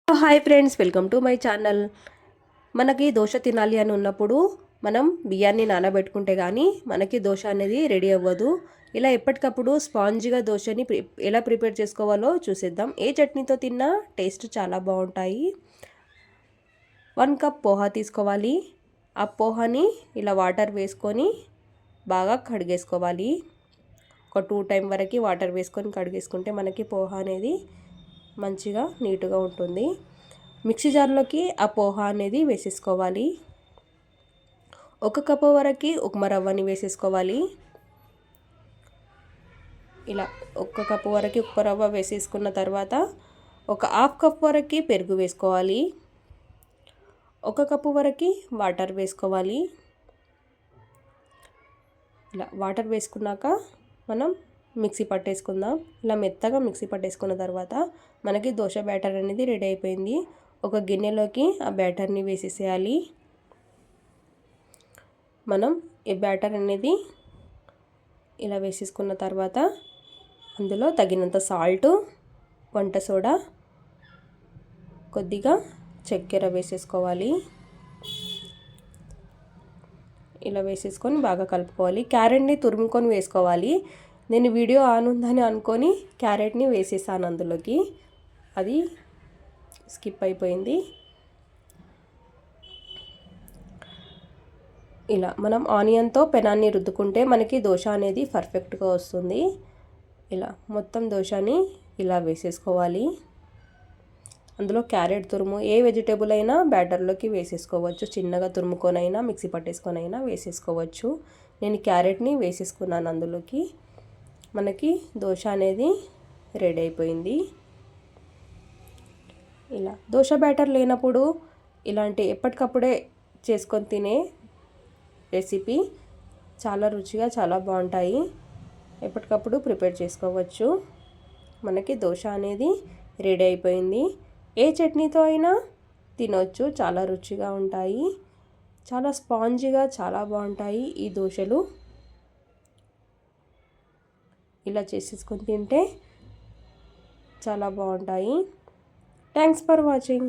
Hi friends, welcome to my channel. మనకి దోశ తినాలి అని ఉన్నప్పుడు మనం బియ్యాన్ని నానబెట్టుకుంటే కానీ మనకి దోశ అనేది రెడీ అవ్వదు. ఇలా ఎప్పటికప్పుడు స్పాంజిగా దోశని ఎలా ప్రిపేర్ చేసుకోవాలో చూసేద్దాం. ఏ చట్నీతో తిన్నా టేస్ట్ చాలా బాగుంటాయి. 1 కప్ పోహా తీసుకోవాలి. ఆ పోహాని ఇలా వాటర్ వేసుకొని బాగా కడిగేసుకోవాలి. ఒక 2 టైం వరకు వాటర్ వేసుకొని కడిగేసుకుంటే మనకి పోహా అనేది మంచిగా నీట్గా ఉంటుంది. మిక్సీ జార్లోకి ఆ పోహా అనేది వేసేసుకోవాలి. 1 కప్పు వరకు ఉప్మా రవ్వని వేసేసుకోవాలి. ఇలా 1 కప్పు వరకు ఉప్మా రవ్వ వేసేసుకున్న తర్వాత ఒక 1/2 కప్ వరకు పెరుగు వేసుకోవాలి. 1 కప్పు వరకు వాటర్ వేసుకోవాలి. ఇలా వాటర్ వేసుకున్నాక మనం మిక్సీ పట్టేసుకుందాం. ఇలా మెత్తగా మిక్సీ పట్టేసుకున్న తర్వాత మనకి దోశ బ్యాటర్ అనేది రెడీ అయిపోయింది. ఒక గిన్నెలోకి ఆ బ్యాటర్ని వేసేసేయాలి. మనం ఈ బ్యాటర్ అనేది ఇలా వేసేసుకున్న తర్వాత అందులో తగినంత సాల్ట్, వంట సోడా, కొద్దిగా చక్కెర వేసేసుకోవాలి. ఇలా వేసేసుకొని బాగా కలుపుకోవాలి. క్యారెట్ని తురుముకొని వేసుకోవాలి. నేను వీడియో ఆన్ ఉందని అనుకొని క్యారెట్ని వేసేసాను అందులోకి, అది స్కిప్ అయిపోయింది. ఇలా మనం ఆనియన్తో పెనాన్ని రుద్దుకుంటే మనకి దోశ అనేది పర్ఫెక్ట్గా వస్తుంది. ఇలా మొత్తం దోశని ఇలా వేసేసుకోవాలి. అందులో క్యారెట్ తురుము ఏ వెజిటేబుల్ అయినా బ్యాటర్లోకి వేసేసుకోవచ్చు. చిన్నగా తురుముకొనైనా మిక్సీ పట్టేసుకొనైనా వేసేసుకోవచ్చు. నేను క్యారెట్ని వేసేసుకున్నాను అందులోకి. మనకి దోశ అనేది రెడీ అయిపోయింది. ఇలా దోశ బ్యాటర్ లేనప్పుడు ఇలాంటి ఎప్పటికప్పుడే చేసుకొని తినే రెసిపీ చాలా రుచిగా చాలా బాగుంటాయి. ఎప్పటికప్పుడు ప్రిపేర్ చేసుకోవచ్చు. మనకి దోశ అనేది రెడీ అయిపోయింది. ఏ చట్నీతో అయినా తినొచ్చు. చాలా రుచిగా ఉంటాయి. చాలా స్పాంజీగా చాలా బాగుంటాయి ఈ దోశలు. ఇలా చేసేసుకొని తింటే చాలా బాగుంటాయి. Thanks for watching.